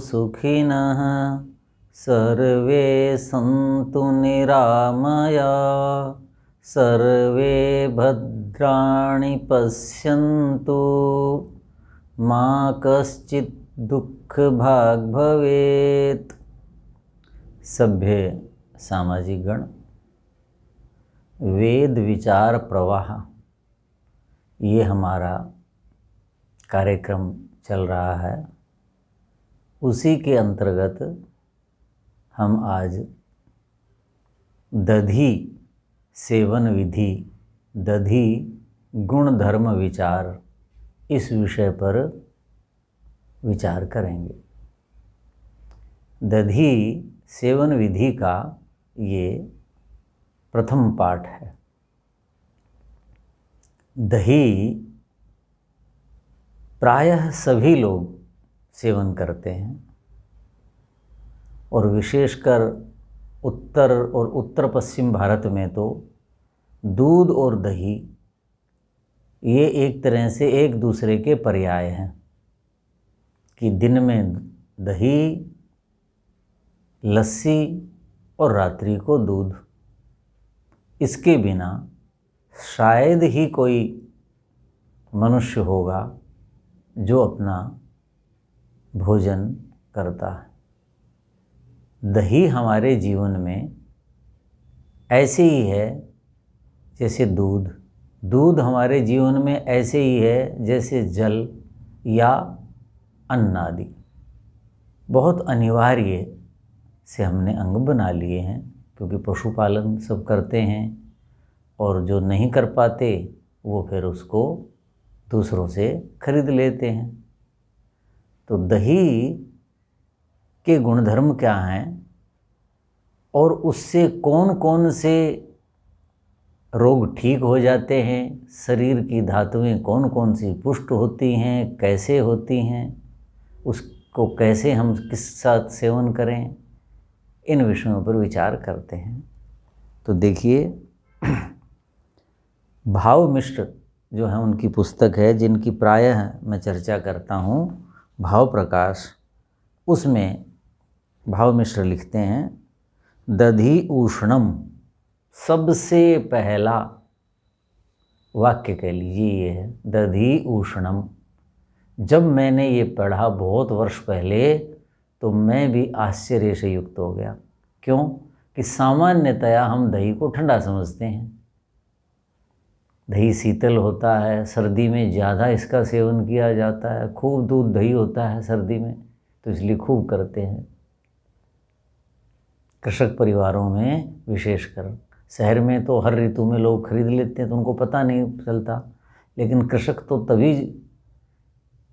सुखिनः सर्वे सन्तु निरामया सर्वे भद्राणि पश्यन्तु मा कश्चित् दुःखभाग् भवेत्। सभ्य सामाजिक गण, वेद विचार प्रवाह ये हमारा कार्यक्रम चल रहा है। उसी के अंतर्गत हम आज दधी सेवन विधि, दधी गुण धर्म विचार, इस विषय पर विचार करेंगे। दधी सेवन विधि का ये प्रथम पाठ है। दही प्रायः सभी लोग सेवन करते हैं और विशेषकर उत्तर और उत्तर पश्चिम भारत में तो दूध और दही ये एक तरह से एक दूसरे के पर्याय हैं कि दिन में दही, लस्सी और रात्रि को दूध। इसके बिना शायद ही कोई मनुष्य होगा जो अपना भोजन करता है। दही हमारे जीवन में ऐसे ही है जैसे दूध, दूध हमारे जीवन में ऐसे ही है जैसे जल या अन्न आदि। बहुत अनिवार्य से हमने अंग बना लिए हैं, क्योंकि पशुपालन सब करते हैं और जो नहीं कर पाते वो फिर उसको दूसरों से खरीद लेते हैं। तो दही के गुणधर्म क्या हैं और उससे कौन कौन से रोग ठीक हो जाते हैं, शरीर की धातुएं कौन कौन सी पुष्ट होती हैं, कैसे होती हैं, उसको कैसे हम किस साथ सेवन करें, इन विषयों पर विचार करते हैं। तो देखिए, भाव मिश्र जो है उनकी पुस्तक है, जिनकी प्रायः मैं चर्चा करता हूँ, भाव प्रकाश, उसमें भाव मिश्र लिखते हैं, दधी उष्णम, सबसे पहला वाक्य कह लीजिए ये है, दधी उष्णम। जब मैंने ये पढ़ा बहुत वर्ष पहले तो मैं भी आश्चर्य से युक्त हो गया। क्यों? कि सामान्यतया हम दही को ठंडा समझते हैं। दही शीतल होता है, सर्दी में ज़्यादा इसका सेवन किया जाता है। खूब दूध दही होता है सर्दी में, तो इसलिए खूब करते हैं। कृषक परिवारों में विशेषकर, शहर में तो हर ऋतु में लोग खरीद लेते हैं तो उनको पता नहीं चलता, लेकिन कृषक तो तभी,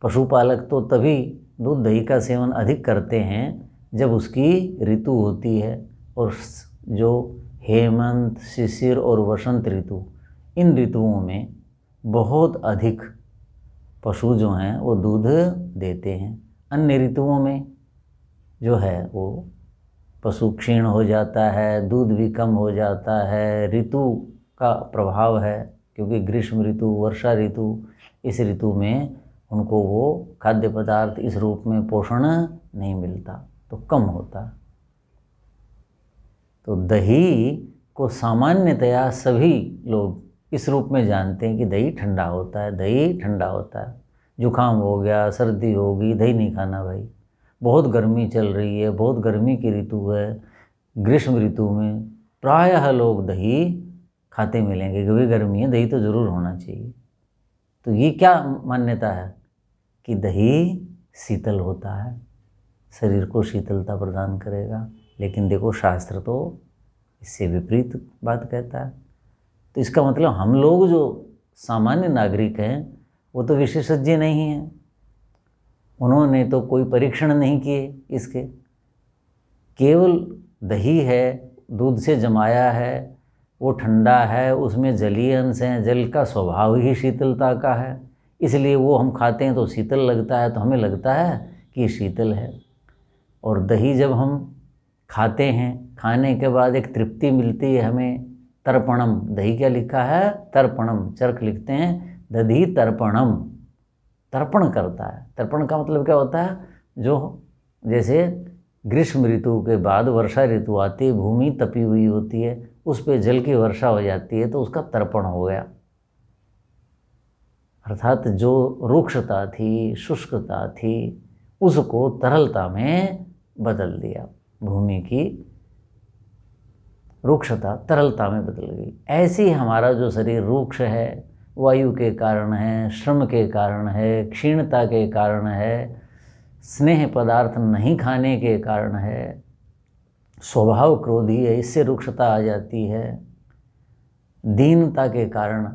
पशुपालक तो तभी दूध दही का सेवन अधिक करते हैं जब उसकी ऋतु होती है। और जो हेमंत, शिशिर और वसंत ऋतु, इन ऋतुओं में बहुत अधिक पशु जो हैं वो दूध देते हैं। अन्य ऋतुओं में जो है वो पशु क्षीण हो जाता है, दूध भी कम हो जाता है। ऋतु का प्रभाव है, क्योंकि ग्रीष्म ऋतु, वर्षा ऋतु, इस ऋतु में उनको वो खाद्य पदार्थ इस रूप में पोषण नहीं मिलता, तो कम होता। तो दही को सामान्यतया सभी लोग इस रूप में जानते हैं कि दही ठंडा होता है, दही ठंडा होता है। जुकाम हो गया, सर्दी होगी, दही नहीं खाना भाई। बहुत गर्मी चल रही है, बहुत गर्मी की ऋतु है, ग्रीष्म ऋतु में प्रायः लोग दही खाते मिलेंगे, क्योंकि गर्मी है, दही तो ज़रूर होना चाहिए। तो ये क्या मान्यता है कि दही शीतल होता है, शरीर को शीतलता प्रदान करेगा। लेकिन देखो, शास्त्र तो इससे विपरीत बात कहता है। तो इसका मतलब हम लोग जो सामान्य नागरिक हैं वो तो विशेषज्ञ नहीं हैं, उन्होंने तो कोई परीक्षण नहीं किए इसके। केवल दही है, दूध से जमाया है, वो ठंडा है, उसमें जलीय अंश हैं, जल का स्वभाव ही शीतलता का है, इसलिए वो हम खाते हैं तो शीतल लगता है, तो हमें लगता है कि शीतल है। और दही जब हम खाते हैं, खाने के बाद एक तृप्ति मिलती है हमें, तर्पणम। दही क्या लिखा है? तर्पणम। चरक लिखते हैं दधी तर्पणम, तर्पण करता है। तर्पण का मतलब क्या होता है? जो जैसे ग्रीष्म ऋतु के बाद वर्षा ऋतु आती है, भूमि तपी हुई होती है, उस पे जल की वर्षा हो जाती है तो उसका तर्पण हो गया। अर्थात जो रुक्षता थी, शुष्कता थी, उसको तरलता में बदल दिया। भूमि की रुक्षता तरलता में बदल गई। ऐसे ही हमारा जो शरीर रुक्ष है, वायु के कारण है, श्रम के कारण है, क्षीणता के कारण है, स्नेह पदार्थ नहीं खाने के कारण है, स्वभाव क्रोधी है, इससे रुक्षता आ जाती है, दीनता के कारण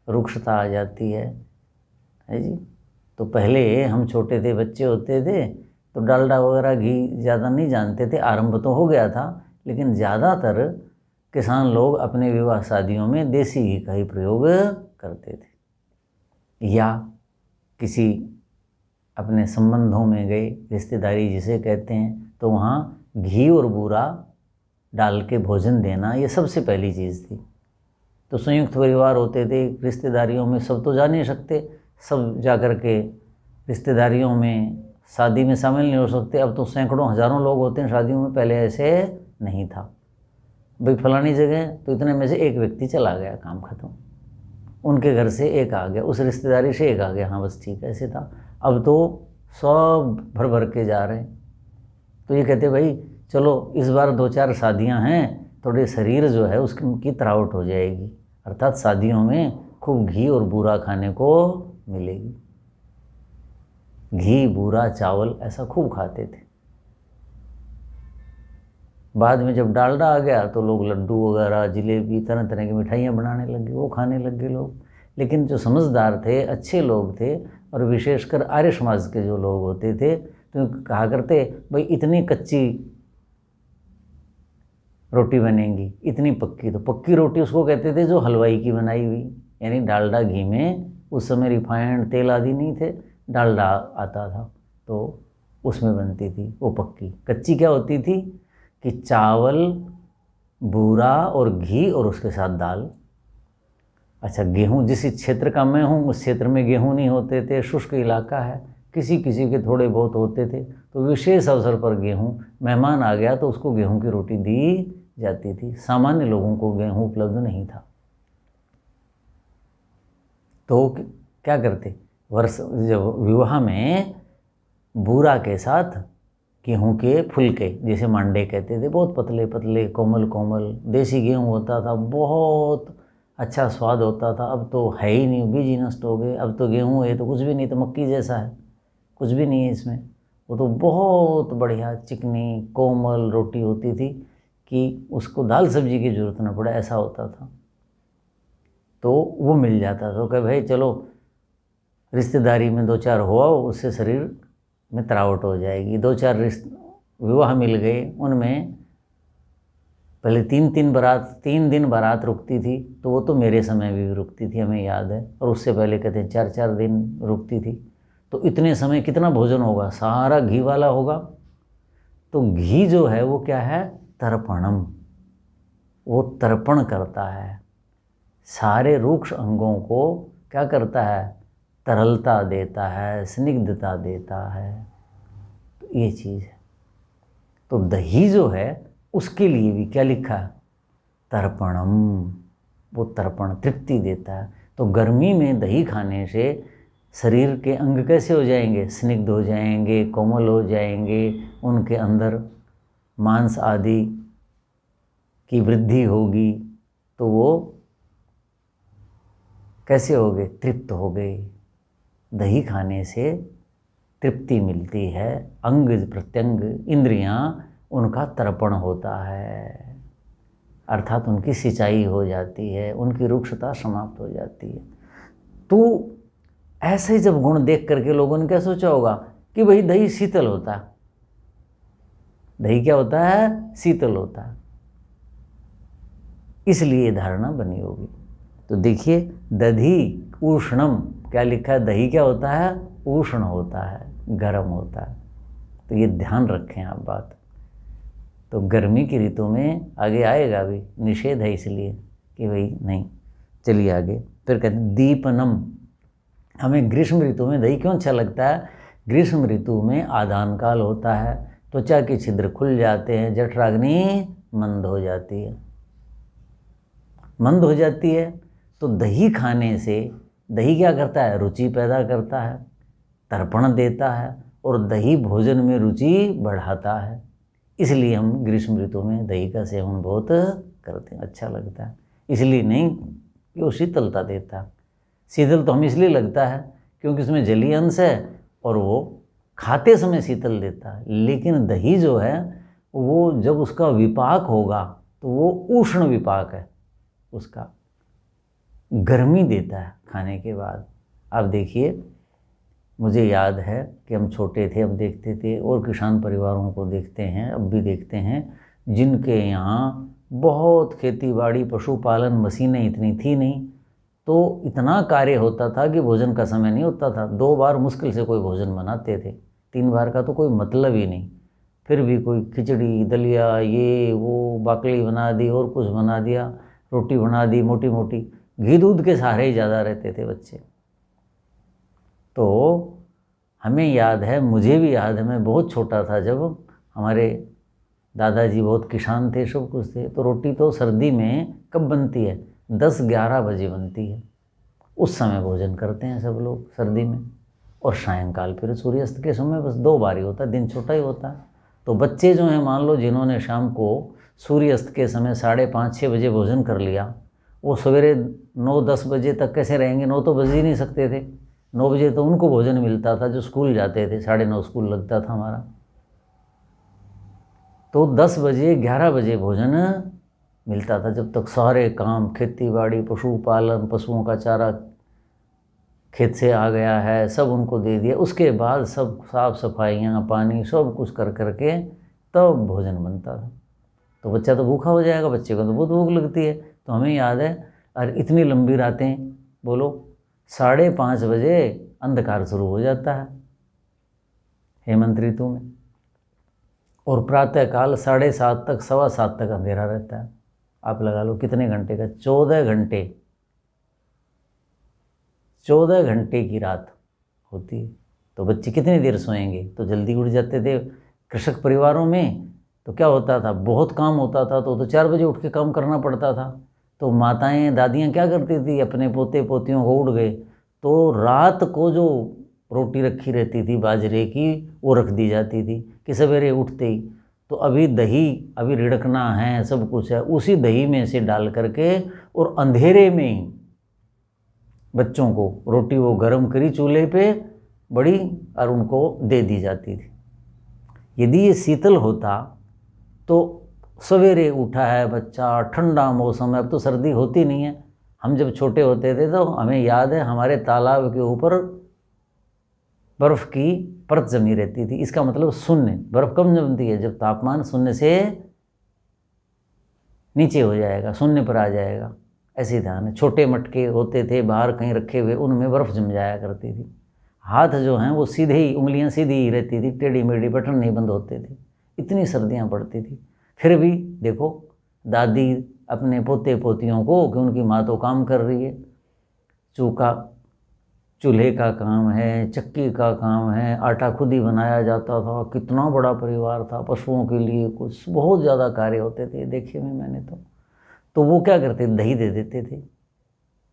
रुक्षता आ जाती है जी। तो पहले हम छोटे थे, बच्चे होते थे तो डालडा वगैरह घी ज़्यादा नहीं जानते थे, आरंभ तो हो गया था, लेकिन ज़्यादातर किसान लोग अपने विवाह शादियों में देसी घी का ही प्रयोग करते थे। या किसी अपने संबंधों में गए, रिश्तेदारी जिसे कहते हैं, तो वहाँ घी और बूरा डाल के भोजन देना, ये सबसे पहली चीज़ थी। तो संयुक्त परिवार होते थे, रिश्तेदारियों में सब तो जा नहीं सकते, सब जा कर के रिश्तेदारियों में शादी में शामिल नहीं हो सकते। अब तो सैकड़ों हज़ारों लोग होते हैं शादियों में, पहले ऐसे नहीं था। भाई फलानी जगह तो इतने में से एक व्यक्ति चला गया, काम खत्म, उनके घर से एक आ गया, उस रिश्तेदारी से एक आ गया, हाँ बस ठीक है, ऐसे था। अब तो सब भर भर के जा रहे हैं। तो ये कहते भाई चलो इस बार 2-4 शादियां हैं, थोड़े शरीर जो है उसकी तरावट हो जाएगी, अर्थात शादियों में खूब घी और बूरा खाने को मिलेगी। घी, बूरा, चावल ऐसा खूब खाते थे। बाद में जब डालडा आ गया तो लोग लड्डू वगैरह, जिलेबी, तरह तरह की मिठाइयाँ बनाने लगे, वो खाने लगे लोग। लेकिन जो समझदार थे, अच्छे लोग थे, और विशेषकर आर्य समाज के जो लोग होते थे, तो कहा करते भाई इतनी कच्ची रोटी बनेगी, इतनी पक्की। तो पक्की रोटी उसको कहते थे जो हलवाई की बनाई हुई, यानी डालडा घी में, उस समय रिफाइंड तेल आदि नहीं थे, डालडा आता था तो उसमें बनती थी वो पक्की। कच्ची क्या होती थी कि चावल, बूरा और घी और उसके साथ दाल। अच्छा, गेहूँ जिस क्षेत्र का मैं हूँ उस क्षेत्र में गेहूँ नहीं होते थे, शुष्क इलाका है, किसी किसी के थोड़े बहुत होते थे। तो विशेष अवसर पर गेहूँ, मेहमान आ गया तो उसको गेहूँ की रोटी दी जाती थी। सामान्य लोगों को गेहूँ उपलब्ध नहीं था। तो क्या करते, जब विवाह में बूरा के साथ गेहूँ के फुलके, जैसे मांडे कहते थे, बहुत पतले पतले, कोमल कोमल देसी गेहूँ होता था, बहुत अच्छा स्वाद होता था। अब तो है ही नहीं, बीज ही नष्ट हो गए। अब तो गेहूँ है तो कुछ भी नहीं, तो मक्की जैसा है, कुछ भी नहीं है इसमें। वो तो बहुत बढ़िया चिकनी कोमल रोटी होती थी कि उसको दाल सब्जी की ज़रूरत न पड़े, ऐसा होता था। तो वो मिल जाता था। तो कहे भाई चलो रिश्तेदारी में 2-4 हो आओ, उससे शरीर में तरावट हो जाएगी। 2-4 विवाह मिल गए, उनमें पहले 3 दिन बारात रुकती थी, तो वो तो मेरे समय भी रुकती थी, हमें याद है। और उससे पहले कहते हैं 4-4 दिन रुकती थी। तो इतने समय कितना भोजन होगा, सारा घी वाला होगा। तो घी जो है वो क्या है, तर्पणम, वो तर्पण करता है, सारे रूक्ष अंगों को क्या करता है, तरलता देता है, स्निग्धता देता है। तो ये चीज़ है। तो दही जो है उसके लिए भी क्या लिखा है, तर्पणम, वो तर्पण तृप्ति देता है। तो गर्मी में दही खाने से शरीर के अंग कैसे हो जाएंगे, स्निग्ध हो जाएंगे, कोमल हो जाएंगे, उनके अंदर मांस आदि की वृद्धि होगी, तो वो कैसे हो गए, तृप्त हो गए। दही खाने से तृप्ति मिलती है, अंग प्रत्यंग इंद्रियां, उनका तर्पण होता है, अर्थात उनकी सिंचाई हो जाती है, उनकी रुक्षता समाप्त हो जाती है। तो ऐसे जब गुण देख करके लोगों ने क्या सोचा होगा कि भाई दही शीतल होता है। दही क्या होता है, शीतल होता है, इसलिए धारणा बनी होगी। तो देखिए, दधी उष्णम क्या लिखा है, दही क्या होता है, उष्ण होता है, गर्म होता है। तो ये ध्यान रखें आप बात। तो गर्मी की ऋतु में आगे आएगा भी, निषेध है इसलिए कि भाई नहीं। चलिए आगे, फिर कहते हैं दीपनम। हमें ग्रीष्म ऋतु में दही क्यों अच्छा लगता है ग्रीष्म ऋतु में आदान काल होता है, त्वचा के छिद्र खुल जाते हैं, जठराग्नि मंद हो जाती है। मंद हो जाती है तो दही खाने से, दही क्या करता है, रुचि पैदा करता है, तर्पण देता है, और दही भोजन में रुचि बढ़ाता है। इसलिए हम ग्रीष्म ऋतु में दही का सेवन बहुत करते हैं, अच्छा लगता है। इसलिए नहीं कि वो शीतलता देता है। शीतल तो हम इसलिए लगता है क्योंकि उसमें जलीय अंश है और वो खाते समय शीतल देता है। लेकिन दही जो है वो जब उसका विपाक होगा तो वो उष्ण विपाक है, उसका गर्मी देता है खाने के बाद। आप देखिए, मुझे याद है कि हम छोटे थे, अब देखते थे, और किसान परिवारों को देखते हैं, अब भी देखते हैं, जिनके यहाँ बहुत खेती बाड़ी पशुपालन मशीनें इतनी थी नहीं, तो इतना कार्य होता था कि भोजन का समय नहीं होता था। 2 बार मुश्किल से कोई भोजन बनाते थे, 3 बार का तो कोई मतलब ही नहीं। फिर भी कोई खिचड़ी दलिया ये वो बाकली बना दी और कुछ बना दिया, रोटी बना दी मोटी मोटी, घी दूध के सहारे ही ज़्यादा रहते थे बच्चे। तो हमें याद है, मुझे भी याद है, मैं बहुत छोटा था जब हमारे दादाजी बहुत किसान थे, सब कुछ थे, तो रोटी तो सर्दी में कब बनती है, 10-11 बजे बनती है। उस समय भोजन करते हैं सब लोग सर्दी में, और सायंकाल फिर सूर्यास्त के समय बस 2 बार ही होता है, दिन छोटा ही होता है। तो बच्चे जो हैं, मान लो जिन्होंने शाम को सूर्यास्त के समय 5:30-6 बजे भोजन कर लिया, वो सवेरे 9-10 बजे तक कैसे रहेंगे, 9 तो बज ही नहीं सकते थे। 9 बजे तो उनको भोजन मिलता था जो स्कूल जाते थे, 9:30 स्कूल लगता था हमारा, तो 10 बजे 11 बजे भोजन मिलता था। जब तक सारे काम, खेती बाड़ी, पशुपालन, पशुओं का चारा खेत से आ गया है, सब उनको दे दिया, उसके बाद सब साफ सफाइयाँ, पानी, सब कुछ कर करके तब भोजन बनता था। तो बच्चा तो भूखा हो जाएगा, बच्चे को तो बहुत भूख लगती है। तो हमें याद है, अरे इतनी लंबी रातें, बोलो 5:30 बजे अंधकार शुरू हो जाता है हेमंत ऋतु में, और प्रातःकाल 7:30 तक, 7:15 तक अंधेरा रहता है। आप लगा लो कितने घंटे का, 14 घंटे, 14 घंटे की रात होती है। तो बच्चे कितनी देर सोएंगे, तो जल्दी उठ जाते थे। कृषक परिवारों में तो क्या होता था, बहुत काम होता था, तो 4 बजे उठ के काम करना पड़ता था। तो माताएं, दादियां क्या करती थी, अपने पोते पोतियों को, उठ गए तो रात को जो रोटी रखी रहती थी बाजरे की, वो रख दी जाती थी कि सवेरे उठते ही, तो अभी दही अभी रिड़कना है, सब कुछ है, उसी दही में से डाल करके और अंधेरे में ही बच्चों को रोटी वो गरम करी चूल्हे पे बड़ी, और उनको दे दी जाती थी। यदि ये शीतल होता तो सवेरे उठा है बच्चा, ठंडा मौसम है, अब तो सर्दी होती नहीं है। हम जब छोटे होते थे तो हमें याद है, हमारे तालाब के ऊपर बर्फ़ की परत जमी रहती थी। इसका मतलब शून्य, बर्फ़ कब जमती है, जब तापमान शून्य से नीचे हो जाएगा, शून्य पर आ जाएगा। ऐसे ध्यान है, छोटे मटके होते थे बाहर कहीं रखे हुए, उनमें बर्फ़ जम जाया करती थी। हाथ जो हैं वो सीधे ही, उंगलियां सीधी ही रहती थी, टेढ़ी मेढ़ी, बटन नहीं बंद होते थे, इतनी सर्दियां पड़ती थी। फिर भी देखो, दादी अपने पोते पोतियों को, कि उनकी माँ तो काम कर रही है, चूल्हे का काम है, चक्की का काम है, आटा खुद ही बनाया जाता था, कितना बड़ा परिवार था, पशुओं के लिए कुछ बहुत ज़्यादा कार्य होते थे, देखे में मैंने तो वो क्या करते, दही दे देते थे।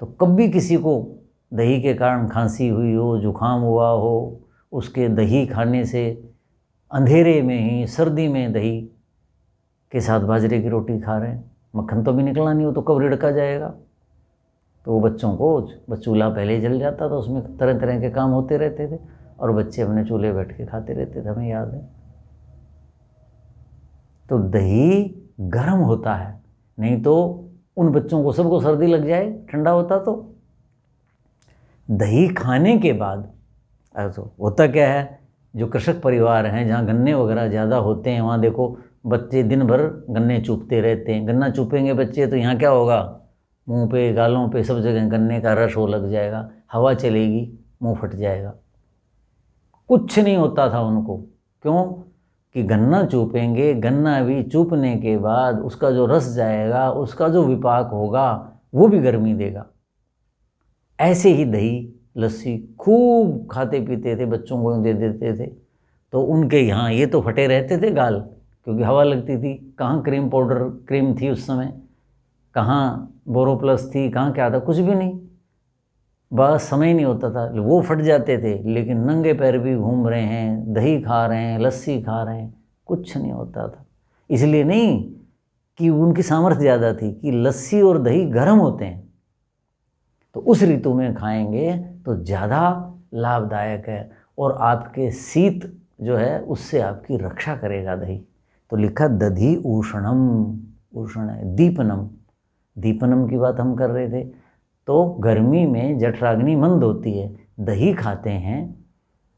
तो कभी किसी को दही के कारण खांसी हुई हो, जुखाम हुआ हो, उसके दही खाने से, अंधेरे में ही सर्दी में दही के साथ बाजरे की रोटी खा रहे हैं, मक्खन तो भी निकलना नहीं हो, तो कब रिड़का जाएगा। तो बच्चों को चूल्हा पहले ही जल जाता था, उसमें तरह तरह के काम होते रहते थे, और बच्चे अपने चूल्हे बैठ के खाते रहते थे, हमें याद है। तो दही गर्म होता है, नहीं तो उन बच्चों को सबको सर्दी लग जाए, ठंडा होता तो। दही खाने के बाद तो होता क्या है, जो कृषक परिवार हैं, जहाँ गन्ने वगैरह ज़्यादा होते हैं, वहाँ देखो बच्चे दिन भर गन्ने चूपते रहते हैं। गन्ना चूपेंगे बच्चे तो यहाँ क्या होगा, मुंह पे, गालों पे, सब जगह गन्ने का रस हो लग जाएगा, हवा चलेगी, मुंह फट जाएगा। कुछ नहीं होता था उनको, क्यों कि गन्ना चूपेंगे, गन्ना भी चूपने के बाद उसका जो रस जाएगा, उसका जो विपाक होगा, वो भी गर्मी देगा। ऐसे ही दही लस्सी खूब खाते पीते थे, बच्चों को दे देते थे। तो उनके यहाँ ये तो फटे रहते थे गाल, क्योंकि हवा लगती थी। कहाँ क्रीम पाउडर क्रीम थी उस समय, कहाँ बोरोप्लस थी, कहाँ क्या था, कुछ भी नहीं। बस समय ही नहीं होता था, वो फट जाते थे। लेकिन नंगे पैर भी घूम रहे हैं, दही खा रहे हैं, लस्सी खा रहे हैं, कुछ नहीं होता था। इसलिए नहीं कि उनकी सामर्थ्य ज़्यादा थी, कि लस्सी और दही गर्म होते हैं, तो उस ऋतु में खाएंगे तो ज़्यादा लाभदायक है, और आपके शीत जो है उससे आपकी रक्षा करेगा दही। तो लिखा दधि उष्णम, उष्ण है, दीपनम, दीपनम की बात हम कर रहे थे। तो गर्मी में जठराग्नि मंद होती है, दही खाते हैं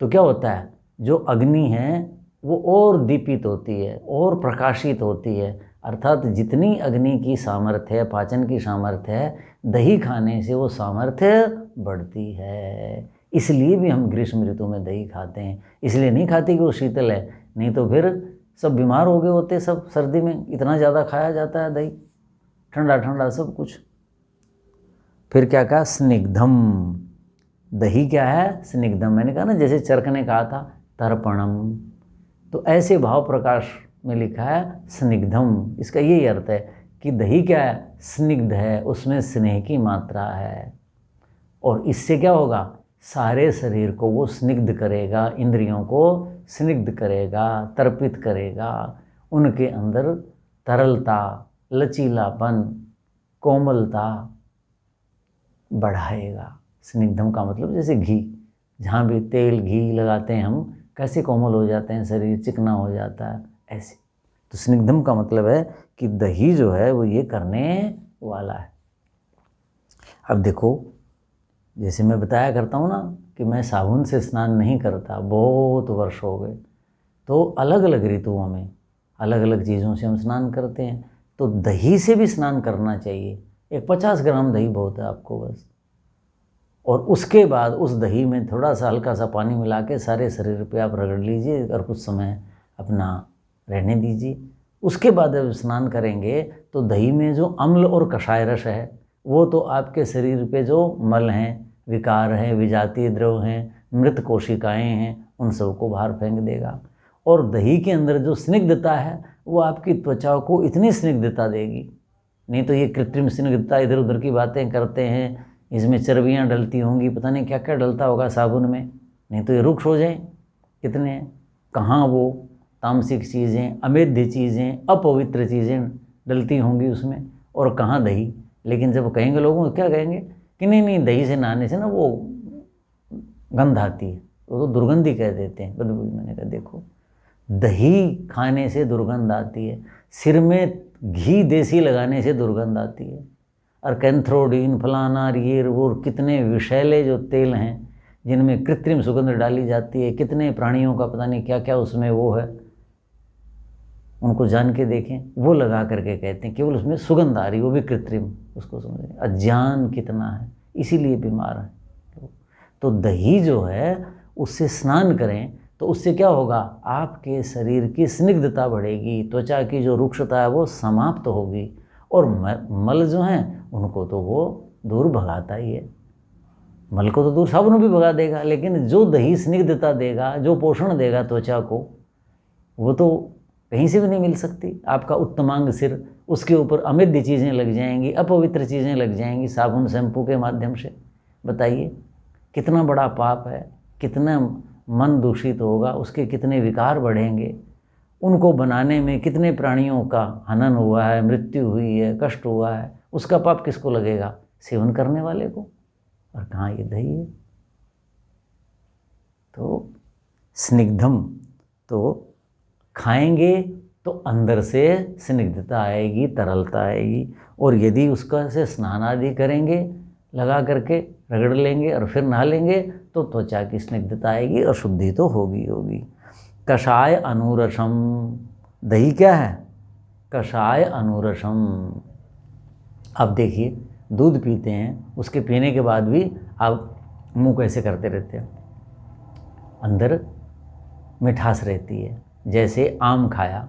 तो क्या होता है, जो अग्नि है वो और दीपित होती है और प्रकाशित होती है। अर्थात जितनी अग्नि की सामर्थ्य है, पाचन की सामर्थ्य है, दही खाने से वो सामर्थ्य बढ़ती है। इसलिए भी हम ग्रीष्म ऋतु में दही खाते हैं। इसलिए नहीं खाते कि वो शीतल है, नहीं तो फिर सब बीमार हो गए होते सब। सर्दी में इतना ज़्यादा खाया जाता है दही, ठंडा ठंडा सब कुछ। फिर क्या कहा, स्निग्धम, दही क्या है, स्निग्धम। मैंने कहा ना, जैसे चरक ने कहा था तर्पणम, तो ऐसे भाव प्रकाश में लिखा है स्निग्धम। इसका यही अर्थ है कि दही क्या है, स्निग्ध है, उसमें स्नेह की मात्रा है, और इससे क्या होगा, सारे शरीर को वो स्निग्ध करेगा, इंद्रियों को स्निग्ध करेगा, तर्पित करेगा, उनके अंदर तरलता, लचीलापन, कोमलता बढ़ाएगा। स्निग्धम का मतलब जैसे घी, जहाँ भी तेल घी लगाते हैं हम, कैसे कोमल हो जाते हैं, शरीर चिकना हो जाता है, ऐसे। तो स्निग्धम का मतलब है कि दही जो है वो ये करने वाला है। अब देखो, जैसे मैं बताया करता हूँ ना कि मैं साबुन से स्नान नहीं करता, बहुत वर्ष हो गए। तो अलग अलग ऋतुओं में अलग अलग चीज़ों से हम स्नान करते हैं, तो दही से भी स्नान करना चाहिए। एक 50 ग्राम दही बहुत है आपको बस, और उसके बाद उस दही में थोड़ा सा हल्का सा पानी मिला के सारे शरीर पे आप रगड़ लीजिए और कुछ समय अपना रहने दीजिए। उसके बाद जब स्नान करेंगे तो दही में जो अम्ल और कषाय रस है, वो तो आपके शरीर पे जो मल हैं, विकार हैं, विजातीय द्रव हैं, मृत कोशिकाएं हैं, उन सबको बाहर फेंक देगा। और दही के अंदर जो स्निग्धता है वो आपकी त्वचा को इतनी स्निग्धता देगी। नहीं तो ये कृत्रिम स्निग्धता, इधर उधर की बातें करते हैं, इसमें चर्बियाँ डलती होंगी, पता नहीं क्या क्या डलता होगा साबुन में, नहीं तो ये रुक्ष हो जाए। कितने हैं, कहाँ वो तामसिक चीज़ें, अमेध्य चीज़ें, अपवित्र चीज़ें डलती होंगी उसमें, और कहाँ दही। लेकिन जब कहेंगे लोगों को, क्या कहेंगे कि नहीं नहीं, दही से नहाने से ना वो गंध आती है, वो तो दुर्गंध ही कह देते हैं, बदबू। मैंने कहा देखो, दही खाने से दुर्गंध आती है, सिर में घी देसी लगाने से दुर्गंध आती है, और कैंथ्रोडीन फलाना ये वो कितने विषैले जो तेल हैं जिनमें कृत्रिम सुगंध डाली जाती है, कितने प्राणियों का पता नहीं क्या क्या उसमें वो है, उनको जान के देखें, वो लगा करके कहते हैं केवल उसमें सुगंध आ रही, वो भी कृत्रिम। उसको समझें अज्ञान कितना है, इसीलिए बीमार है। तो दही जो है उससे स्नान करें तो उससे क्या होगा, आपके शरीर की स्निग्धता बढ़ेगी, त्वचा की जो रुक्षता है वो समाप्त होगी, और मल जो हैं उनको तो वो दूर भगाता ही है। मल को तो दूर साबुन भी भगा देगा, लेकिन जो दही स्निग्धता देगा, जो पोषण देगा त्वचा को, वो तो कहीं से भी नहीं मिल सकती। आपका उत्तमांग सिर, उसके ऊपर अमेध्य चीज़ें लग जाएंगी, अपवित्र चीज़ें लग जाएंगी साबुन शैम्पू के माध्यम से। बताइए कितना बड़ा पाप है, कितना मन दूषित होगा, उसके कितने विकार बढ़ेंगे, उनको बनाने में कितने प्राणियों का हनन हुआ है, मृत्यु हुई है, कष्ट हुआ है, उसका पाप किसको लगेगा, सेवन करने वाले को। और कहाँ ये दही है। तो स्निग्धम, तो खाएंगे तो अंदर से स्निग्धता आएगी, तरलता आएगी, और यदि उसका से स्नान आदि करेंगे, लगा करके रगड़ लेंगे और फिर नहा लेंगे, तो त्वचा की स्निग्धता आएगी और शुद्धि तो होगी। कषाय अनुरसम, दही क्या है, कषाय अनुरसम। अब देखिए, दूध पीते हैं, उसके पीने के बाद भी आप मुंह कैसे करते रहते हैं, अंदर मिठास रहती है। जैसे आम खाया,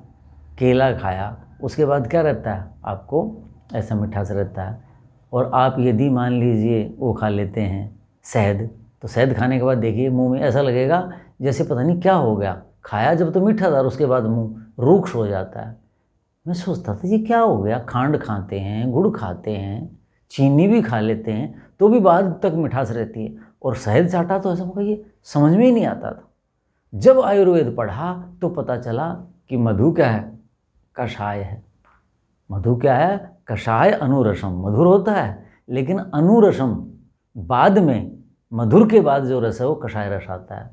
केला खाया, उसके बाद क्या रहता है, आपको ऐसा मिठास रहता है। और आप यदि मान लीजिए वो खा लेते हैं शहद, तो शहद खाने के बाद देखिए मुंह में ऐसा लगेगा जैसे पता नहीं क्या हो गया, खाया जब तो मीठा था और उसके बाद मुंह रूक्ष हो जाता है। मैं सोचता था ये क्या हो गया, खांड खाते हैं, गुड़ खाते हैं, चीनी भी खा लेते हैं तो भी बाद तक मिठास रहती है, और शहद चाटा तो ऐसा होगा, ये समझ में ही नहीं आता था। जब आयुर्वेद पढ़ा तो पता चला कि मधु क्या है, कषाय है। मधु क्या है, कषाय अनुरसम, मधुर होता है लेकिन अनुरसम बाद में, मधुर के बाद जो रस है वो कषाय रस आता है,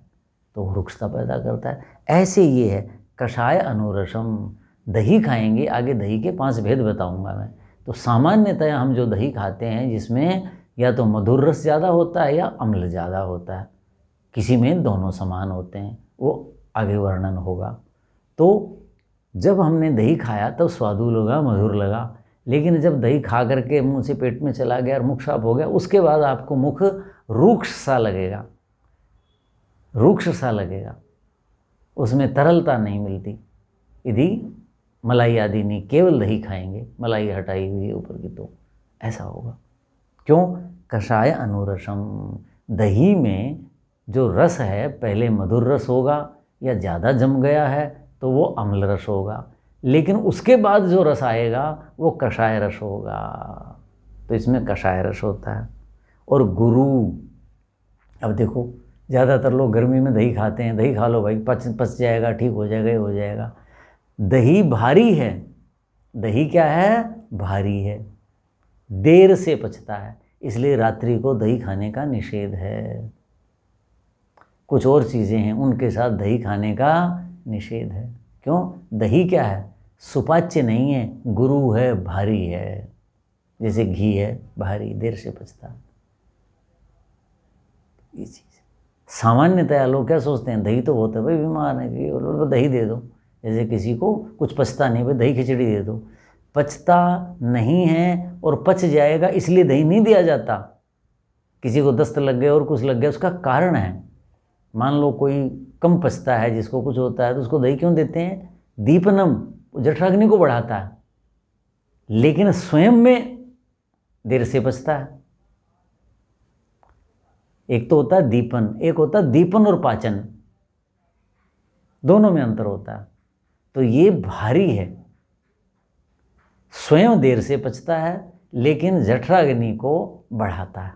तो वो रुक्षता पैदा करता है। ऐसे ये है कषाय अनुरसम। दही खाएंगे, आगे दही के 5 भेद बताऊंगा मैं। तो सामान्यतः हम जो दही खाते हैं जिसमें या तो मधुर रस ज़्यादा होता है या अम्ल ज़्यादा होता है, किसी में दोनों समान होते हैं, वो आगे वर्णन होगा। तो जब हमने दही खाया तब स्वादु लगा, मधुर लगा, लेकिन जब दही खा करके मुंह से पेट में चला गया और मुख साफ हो गया, उसके बाद आपको मुख रूक्ष सा लगेगा, रूक्ष सा लगेगा, उसमें तरलता नहीं मिलती। यदि मलाई आदि नहीं, केवल दही खाएंगे, मलाई हटाई हुई है ऊपर की, तो ऐसा होगा। क्यों, कषाय अनुरसम। दही में जो रस है पहले मधुर रस होगा, या ज़्यादा जम गया है तो वो अम्ल रस होगा, लेकिन उसके बाद जो रस आएगा वो कषाय रस होगा। तो इसमें कषाय रस होता है। और गुरु, अब देखो ज़्यादातर लोग गर्मी में दही खाते हैं, दही खा लो भाई, पच जाएगा, ठीक हो जाएगा, ये हो जाएगा। दही भारी है, दही क्या है, भारी है, देर से पचता है, इसलिए रात्रि को दही खाने का निषेध है। कुछ और चीज़ें हैं उनके साथ दही खाने का निषेध है। क्यों, दही क्या है, सुपाच्य नहीं है, गुरु है, भारी है, जैसे घी है भारी, देर से पचता है। ये चीज़ सामान्यतया लोग क्या सोचते हैं, दही तो होता है भाई, बीमार है कि और दही दे दो, जैसे किसी को कुछ पचता नहीं भाई दही खिचड़ी दे दो। पचता नहीं है और पच जाएगा इसलिए दही नहीं दिया जाता। किसी को दस्त लग गया और कुछ लग गया, उसका कारण है। मान लो कोई कम पचता है, जिसको कुछ होता है, तो उसको दही क्यों देते हैं, दीपनम, जठराग्नि को बढ़ाता है, लेकिन स्वयं में देर से पचता है। एक तो होता है दीपन, एक होता है दीपन और पाचन, दोनों में अंतर होता है। तो ये भारी है, स्वयं देर से पचता है लेकिन जठराग्नि को बढ़ाता है।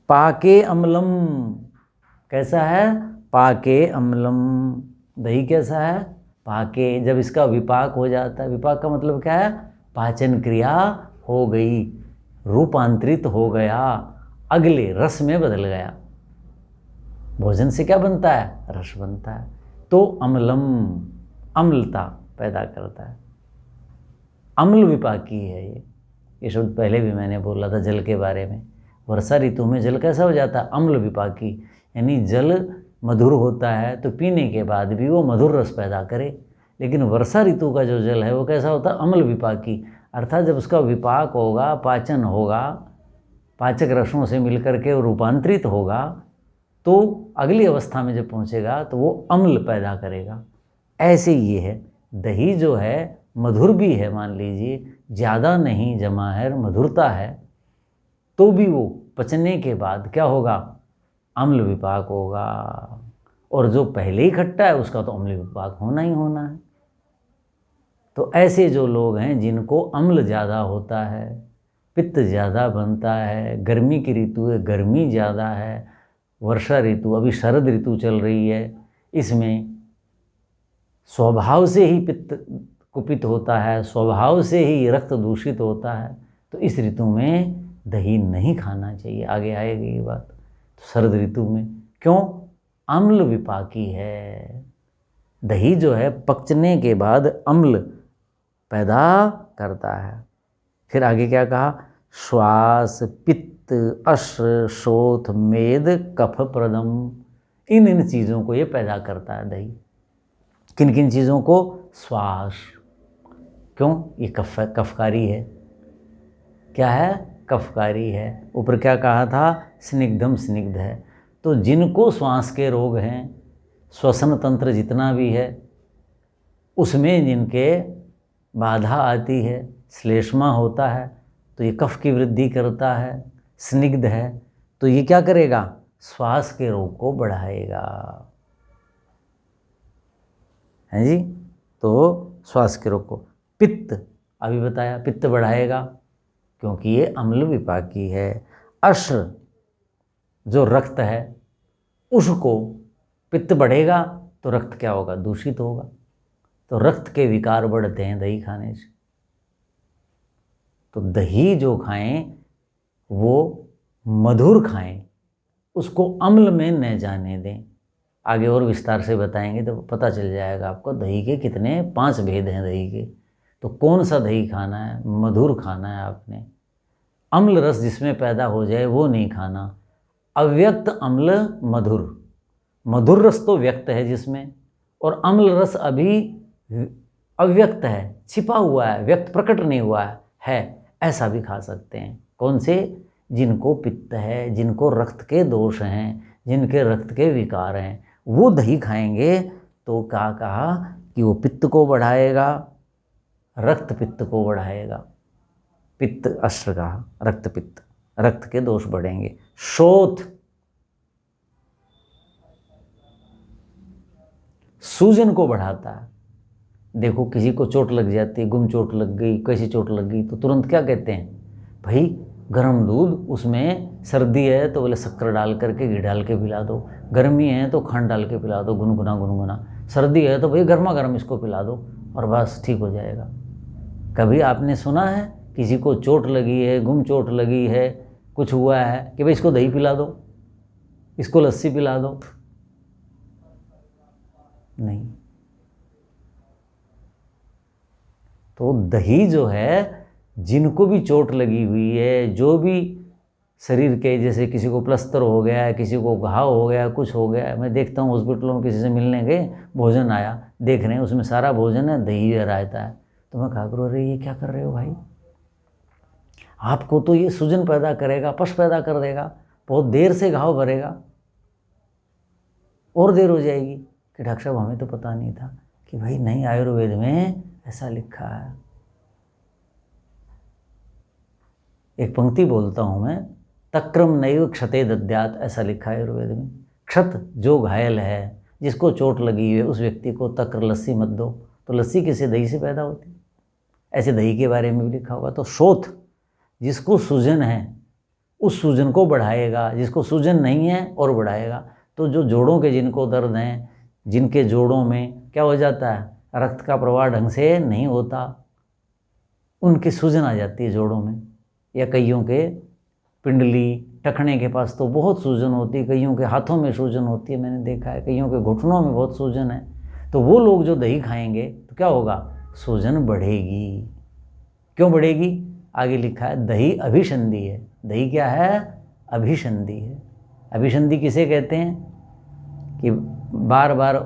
पाके अम्लम, कैसा है, पाके अम्लम। दही कैसा है, पाके, जब इसका विपाक हो जाता है, विपाक का मतलब क्या है, पाचन क्रिया हो गई, रूपांतरित हो गया, अगले रस में बदल गया। भोजन से क्या बनता है, रस बनता है। तो अम्लम, अम्लता पैदा करता है, अम्ल विपाकी है ये शब्द पहले भी मैंने बोला था जल के बारे में। वर्षा ऋतु में जल कैसा हो जाता है, अम्ल विपाकी, यानी जल मधुर होता है तो पीने के बाद भी वो मधुर रस पैदा करे, लेकिन वर्षा ऋतु का जो जल है वो कैसा होता है, अम्ल विपाकी, अर्थात जब उसका विपाक होगा, पाचन होगा, पाचक रसों से मिलकर के रूपांतरित होगा, तो अगली अवस्था में जब पहुंचेगा तो वो अम्ल पैदा करेगा। ऐसे ये है, दही जो है मधुर भी है, मान लीजिए ज़्यादा नहीं जमा है, मधुरता है, तो भी वो पचने के बाद क्या होगा, अम्ल विपाक होगा। और जो पहले ही खट्टा है उसका तो अम्ल विपाक होना ही होना है। तो ऐसे जो लोग हैं जिनको अम्ल ज़्यादा होता है, पित्त ज़्यादा बनता है, गर्मी की ऋतु है, गर्मी ज़्यादा है, वर्षा ऋतु, अभी शरद ऋतु चल रही है, इसमें स्वभाव से ही पित्त कुपित होता है, स्वभाव से ही रक्त दूषित होता है, तो इस ऋतु में दही नहीं खाना चाहिए। आगे आएगी ये बात। तो शरद ऋतु में क्यों, अम्ल विपाकी है, दही जो है पचने के बाद अम्ल पैदा करता है। फिर आगे क्या कहा, श्वास, पित्त, अश्र, शोथ, मेद, कफ प्रदम, इन चीज़ों को ये पैदा करता है दही। किन किन चीज़ों को, श्वास, क्यों, ये कफकारी है, क्या है, कफकारी है। ऊपर क्या कहा था, स्निग्धम, स्निग्ध है। तो जिनको श्वास के रोग हैं, श्वसन तंत्र जितना भी है उसमें जिनके बाधा आती है, श्लेष्मा होता है, तो ये कफ की वृद्धि करता है, स्निग्ध है, तो ये क्या करेगा, श्वास के रोग को बढ़ाएगा, है जी। तो श्वास के रोग को, पित्त अभी बताया, पित्त बढ़ाएगा क्योंकि ये अम्ल विपाकी है। अश्र जो रक्त है उसको, पित्त बढ़ेगा तो रक्त क्या होगा, दूषित होगा, तो रक्त के विकार बढ़ते हैं दही खाने से। तो दही जो खाएं वो मधुर खाएं, उसको अम्ल में न जाने दें। आगे और विस्तार से बताएंगे तो पता चल जाएगा आपको दही के कितने 5 भेद हैं दही के। तो कौन सा दही खाना है, मधुर खाना है आपने, अम्ल रस जिसमें पैदा हो जाए वो नहीं खाना। अव्यक्त अम्ल मधुर, मधुर रस तो व्यक्त है जिसमें, और अम्ल रस अभी अव्यक्त है, छिपा हुआ है, व्यक्त प्रकट नहीं हुआ है, ऐसा भी खा सकते हैं। कौन से, जिनको पित्त है, जिनको रक्त के दोष हैं, जिनके रक्त के विकार हैं, वो दही खाएंगे तो क्या कहा कि वो पित्त को बढ़ाएगा, रक्त पित्त को बढ़ाएगा। पित्त अश्र कहा, रक्त पित्त, रक्त के दोष बढ़ेंगे। शोथ सूजन को बढ़ाता है। देखो किसी को चोट लग जाती है, गुम चोट लग गई, कैसी चोट लग गई, तो तुरंत क्या कहते हैं, भाई गर्म दूध, उसमें सर्दी है तो बोले शक्कर डाल करके, घी डाल के पिला दो, गर्मी है तो खंड डाल के पिला दो, गुनगुना गुनगुना, सर्दी है तो भाई गर्मा गर्म इसको पिला दो और बस ठीक हो जाएगा। कभी आपने सुना है किसी को चोट लगी है, गुम चोट लगी है, कुछ हुआ है कि भाई इसको दही पिला दो, इसको लस्सी पिला दो? नहीं। तो दही जो है, जिनको भी चोट लगी हुई है, जो भी शरीर के, जैसे किसी को प्लस्तर हो गया है, किसी को घाव हो गया, कुछ हो गया है, मैं देखता हूँ हॉस्पिटलों में किसी से मिलने गए, भोजन आया, देख रहे हैं उसमें सारा भोजन है दही रहता है, तो मैं कहा करूँ, अरे ये क्या कर रहे हो भाई, आपको तो ये सूजन पैदा करेगा, पश पैदा कर देगा, बहुत देर से घाव भरेगा और देर हो जाएगी। कि डॉक्टर साहब हमें तो पता नहीं था। कि भाई नहीं, आयुर्वेद में ऐसा लिखा है। एक पंक्ति बोलता हूँ मैं, तक्रम नैव क्षते दद्यात, ऐसा लिखा है आयुर्वेद में। क्षत जो घायल है, जिसको चोट लगी है, उस व्यक्ति को तक्र लस्सी मत दो। तो लस्सी किसे, दही से पैदा होती है, ऐसे दही के बारे में भी लिखा होगा। तो शोथ, जिसको सूजन है उस सूजन को बढ़ाएगा, जिसको सूजन नहीं है और बढ़ाएगा। तो जो जोड़ों के जिनको दर्द हैं, जिनके जोड़ों में क्या हो जाता है, रक्त का प्रवाह ढंग से नहीं होता, उनकी सूजन आ जाती है जोड़ों में। या कईयों के पिंडली, टखने के पास तो बहुत सूजन होती है, कईयों के हाथों में सूजन होती है, मैंने देखा है, कईयों के घुटनों में बहुत सूजन है। तो वो लोग जो दही खाएंगे तो क्या होगा, सूजन बढ़ेगी। क्यों बढ़ेगी, आगे लिखा है दही अभिसंधि है। दही क्या है, अभिसंधि है। अभिसंधि किसे कहते हैं कि बार बार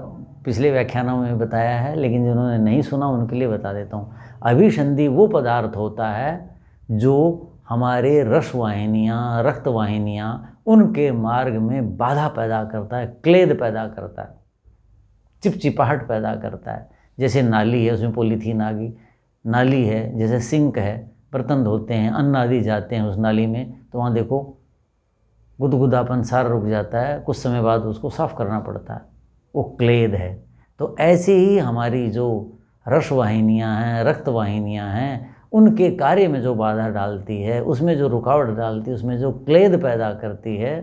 पिछले व्याख्यानों में बताया है, लेकिन जिन्होंने नहीं सुना उनके लिए बता देता हूँ। अभिसंधि वो पदार्थ होता है जो हमारे रसवाहिनियाँ, रक्तवाहिनियाँ, उनके मार्ग में बाधा पैदा करता है, क्लेद पैदा करता है, चिपचिपाहट पैदा करता है। जैसे नाली है, उसमें पॉलीथीन आ गई, नाली है, जैसे सिंक है, बर्तन धोते हैं, अन्न आदि जाते हैं उस नाली में, तो वहाँ देखो गुदगुदापन सारा रुक जाता है, कुछ समय बाद उसको साफ़ करना पड़ता है, वो क्लेद है। तो ऐसे ही हमारी जो रसवाहिनियाँ हैं, रक्तवाहिनियाँ हैं, उनके कार्य में जो बाधा डालती है, उसमें जो रुकावट डालती है, उसमें जो क्लेद पैदा करती है,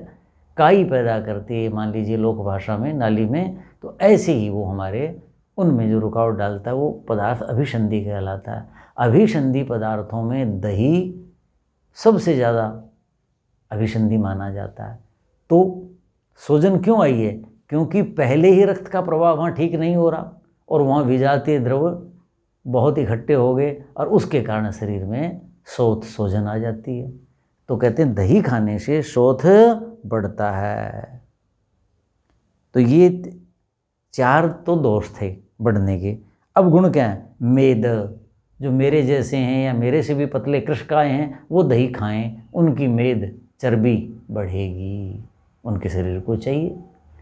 काई पैदा करती है, मान लीजिए लोक भाषा में नाली में, तो ऐसे ही वो हमारे उनमें जो रुकावट डालता है वो पदार्थ अभिसंधि कहलाता है। अभिसंधि पदार्थों में दही सबसे ज़्यादा अभिसंधि माना जाता है। तो सूजन क्यों आई है, क्योंकि पहले ही रक्त का प्रवाह वहाँ ठीक नहीं हो रहा और वहाँ विजातीय द्रव बहुत इकट्ठे हो गए और उसके कारण शरीर में शोथ, सूजन आ जाती है। तो कहते हैं दही खाने से शोथ बढ़ता है। तो ये 4 तो दोष थे बढ़ने के। अब गुण क्या है, मेद, जो मेरे जैसे हैं या मेरे से भी पतले कृशकाय हैं वो दही खाएं, उनकी मेद, चर्बी बढ़ेगी, उनके शरीर को चाहिए।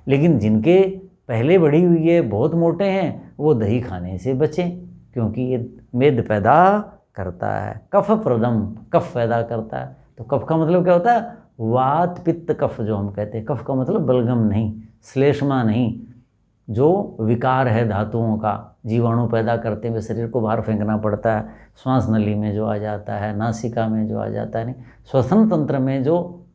लेकिन जिनके पहले बढ़ी हुई है, बहुत मोटे हैं, वो दही खाने से बचें, क्योंकि ये मेद पैदा करता है। कफ प्रदम, कफ पैदा करता है। तो कफ का मतलब क्या होता है? वात पित्त कफ जो हम कहते हैं। कफ का मतलब बलगम नहीं, श्लेष्मा नहीं, जो विकार है धातुओं का, जीवाणु पैदा करते हुए शरीर को बाहर फेंकना पड़ता है, श्वास नली में जो आ जाता है, नासिका में जो आ जाता है, नहीं, श्वसन तंत्र में जो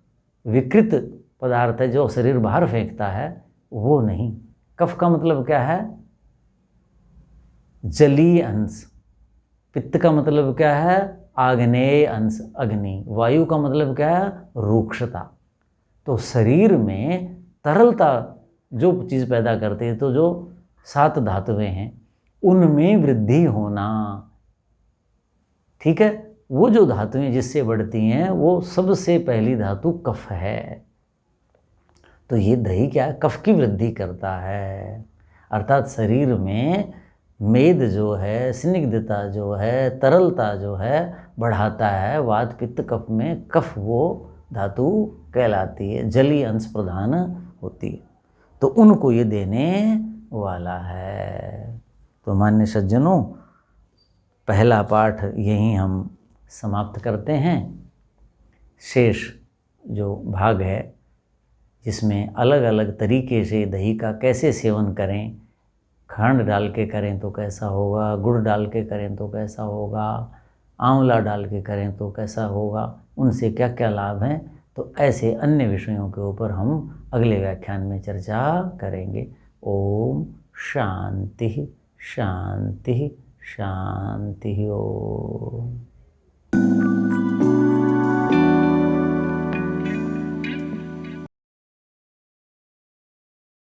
विकृत पदार्थ है जो शरीर बाहर फेंकता है, वो नहीं। कफ का मतलब क्या है? जलीय अंश। पित्त का मतलब क्या है? आग्नेय अंश, अग्नि। वायु का मतलब क्या है? रूक्षता। तो शरीर में तरलता जो चीज़ पैदा करती है, तो जो 7 धातुएं हैं उनमें वृद्धि होना, ठीक है, वो जो धातुएं जिससे बढ़ती हैं वो सबसे पहली धातु कफ है। तो ये दही क्या है? कफ की वृद्धि करता है, अर्थात शरीर में मेद जो है, स्निग्धता जो है, तरलता जो है बढ़ाता है। वात पित्त कफ में कफ वो धातु कहलाती है, जलीय अंश प्रधान होती है, तो उनको ये देने वाला है। तो मान्य सज्जनों, पहला पाठ यहीं हम समाप्त करते हैं। शेष जो भाग है जिसमें अलग अलग तरीके से दही का कैसे सेवन करें, खंड डाल के करें तो कैसा होगा, गुड़ डाल के करें तो कैसा होगा, आंवला डाल के करें तो कैसा होगा, उनसे क्या क्या लाभ हैं, तो ऐसे अन्य विषयों के ऊपर हम अगले व्याख्यान में चर्चा करेंगे। ओम शांति शांति शांति। ओम।